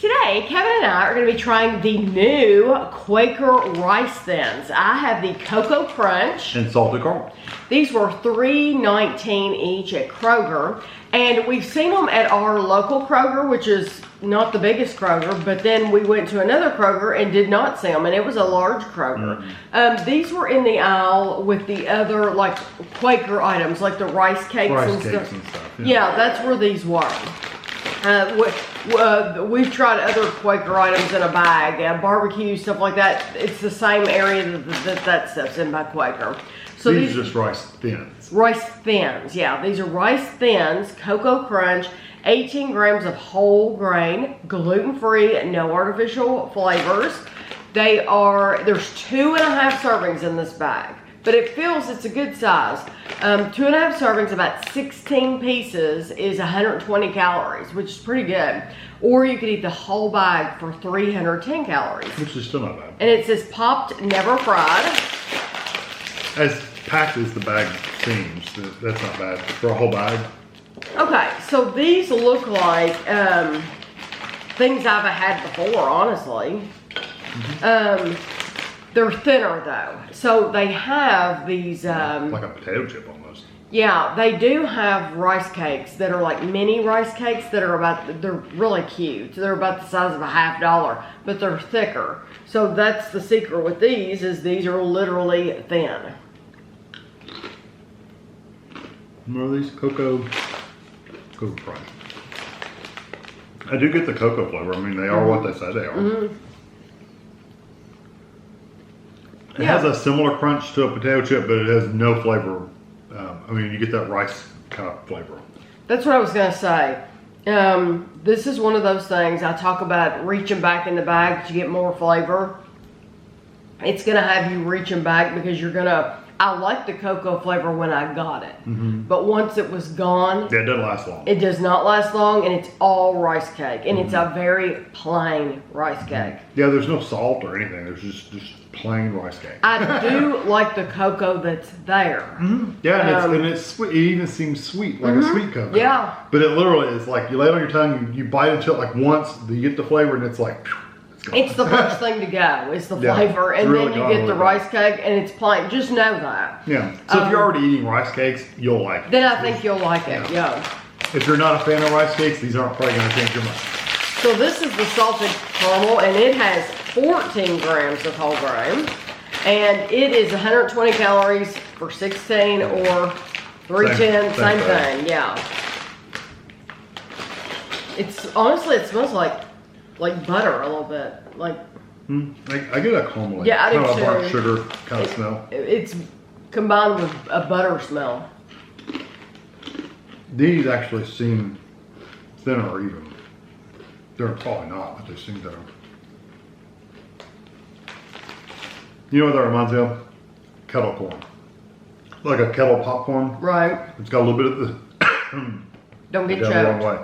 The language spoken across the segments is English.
Today, Kevin and I are going to be trying the new Quaker Rice Thins. I have the Cocoa Crunch. And salted caramel. These were $3.19 each at Kroger. And we've seen them at our local Kroger, which is not the biggest Kroger, but then we went to another Kroger and did not see them, and it was a large Kroger. These were in the aisle with the other, like, Quaker items, like the rice cakes and stuff. Yeah, that's where these were. We've tried other Quaker items in a bag, barbecue, stuff like that. It's the same area that stuff's in by Quaker. So these are just rice thins. Rice thins, yeah. These are rice thins, Cocoa Crunch, 18 grams of whole grain, gluten-free, no artificial flavors. There's 2.5 servings in this bag, but it's a good size. 2.5 servings, about 16 pieces, is 120 calories, which is pretty good. Or you could eat the whole bag for 310 calories. Which is still not bad. And it says popped, never fried. As packed as the bag seems, that's not bad for a whole bag. Okay, so these look like things I've had before, honestly. They're thinner though, so they have these like a potato chip almost. Yeah, they do have rice cakes that are like mini rice cakes that are they're really cute. They're about the size of a $50, but they're thicker. So that's the secret with these, is these are literally thin. Remember these Cocoa Crunch? I do get the cocoa flavor. I mean, they are what they say they are. It has a similar crunch to a potato chip, but it has no flavor. I mean, you get that rice kind of flavor. That's what I was going to say. This is one of those things I talk about, reaching back in the bag to get more flavor. It's going to have you reaching back because I like the cocoa flavor when I got it. But once it was gone, yeah, it doesn't last long. It does not last long, and it's all rice cake. And it's a very plain rice cake. Yeah, there's no salt or anything. There's just plain rice cake. I do like the cocoa that's there. Yeah, and it's sweet. It even seems sweet, like a sweet cocoa. Yeah. But it literally is like, you lay it on your tongue, you bite into it like once, you get the flavor, and it's like, it's the first thing to go. It's the flavor, and really then you get the rice cake, and it's plain. Just know that. Yeah. So if you're already eating rice cakes, you'll like it. Then I think you'll like it. Yeah. If you're not a fan of rice cakes, these aren't probably going to change your mind. So this is the salted caramel, and it has 14 grams of whole grain, and it is 120 calories for 16 or 310. Same thing. Yeah. It's honestly, it smells like butter a little bit, like. I get a caramel, yeah, I do kind too. of a burnt sugar kind of smell. It's combined with a butter smell. These actually seem thinner, even. They're probably not, but they seem thinner. You know what that reminds me of? Kettle corn, like a kettle popcorn. Right. It's got a little bit of the. Don't get choked. Wrong way.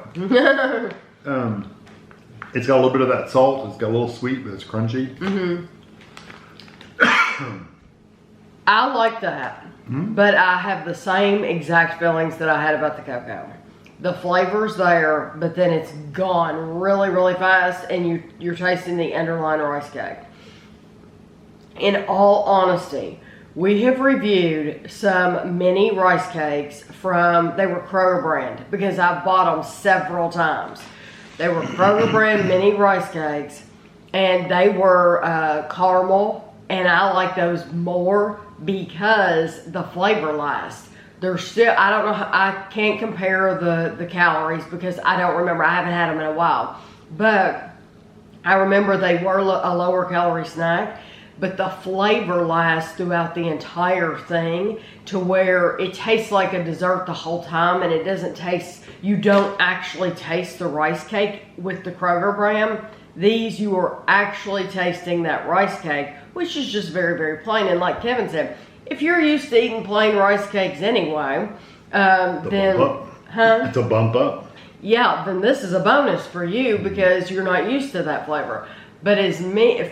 It's got a little bit of that salt. It's got a little sweet, but it's crunchy. I like that, but I have the same exact feelings that I had about the cocoa. The flavor's there, but then it's gone really, really fast, and you're tasting the underlying rice cake. In all honesty, we have reviewed some mini rice cakes they were Kroger brand, because I've bought them several times. They were Kroger brand mini rice cakes, and they were caramel, and I like those more because the flavor lasts. They're still, I don't know, I can't compare the calories because I don't remember. I haven't had them in a while. But I remember they were a lower calorie snack, but the flavor lasts throughout the entire thing to where it tastes like a dessert the whole time, and it doesn't taste, you don't actually taste the rice cake with the Kroger brand. These, you are actually tasting that rice cake, which is just very, very plain. And like Kevin said, if you're used to eating plain rice cakes anyway, then, it's a bump up. Yeah, then this is a bonus for you because you're not used to that flavor. But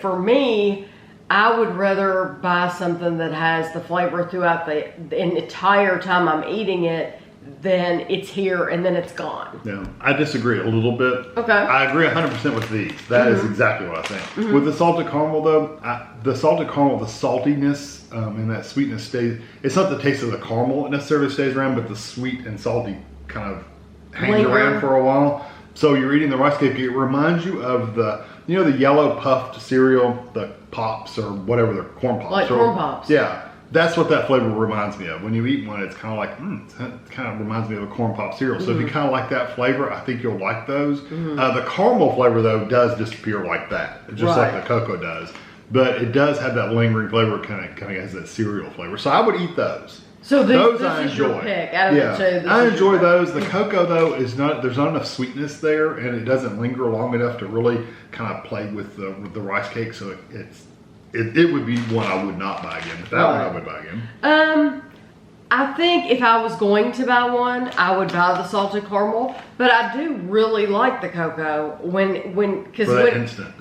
for me, I would rather buy something that has the flavor throughout the entire time I'm eating it then it's here and then it's gone. Yeah, I disagree a little bit. Okay. I agree 100% with these. That is exactly what I think. With the salted caramel though, the salted caramel, the saltiness and that sweetness stays. It's not the taste of the caramel that necessarily stays around, but the sweet and salty kind of hangs around for a while. So you're eating the rice cake. It reminds you of the yellow puffed cereal, the Pops or whatever, the corn pops. Like corn pops. Yeah. That's what that flavor reminds me of. When you eat one, it's kind of like, it kind of reminds me of a corn pop cereal. So if you kind of like that flavor, I think you'll like those. The caramel flavor, though, does disappear like that, just like the cocoa does. But it does have that lingering flavor, kind of has that cereal flavor. So I would eat those. So those this I is enjoy. Your pick. Out of the two, I enjoy those. The cocoa, though, there's not enough sweetness there, and it doesn't linger long enough to really kind of play with the rice cake. So it would be one I would not buy again. But that one I would buy again. I think if I was going to buy one, I would buy the salted caramel. But I do really like the cocoa because instant.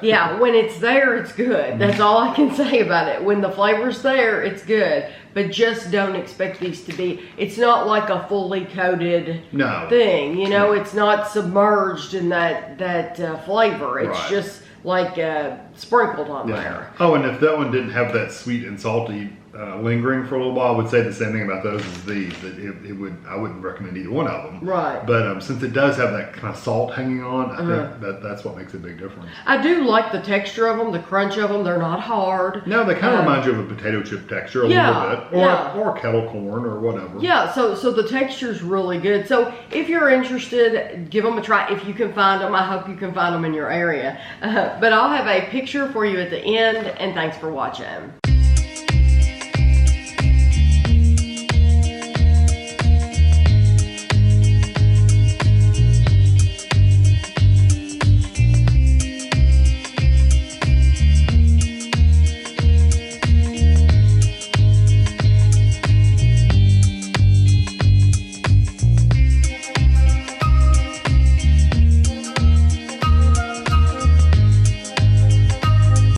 Yeah, when it's there, it's good. That's all I can say about it. When the flavor's there, it's good. But just don't expect these to be. It's not like a fully coated thing. It's not submerged in that flavor. It's just like sprinkled on there. Oh, and if that one didn't have that sweet and salty lingering for a little while, I would say the same thing about those as these. That I wouldn't recommend either one of them. Right. But since it does have that kind of salt hanging on, I think that's what makes a big difference. I do like the texture of them, the crunch of them. They're not hard. No, they kind of remind you of a potato chip texture a little bit, or kettle corn or whatever. Yeah. So the texture's really good. So if you're interested, give them a try. If you can find them, I hope you can find them in your area. But I'll have a picture for you at the end. And thanks for watching.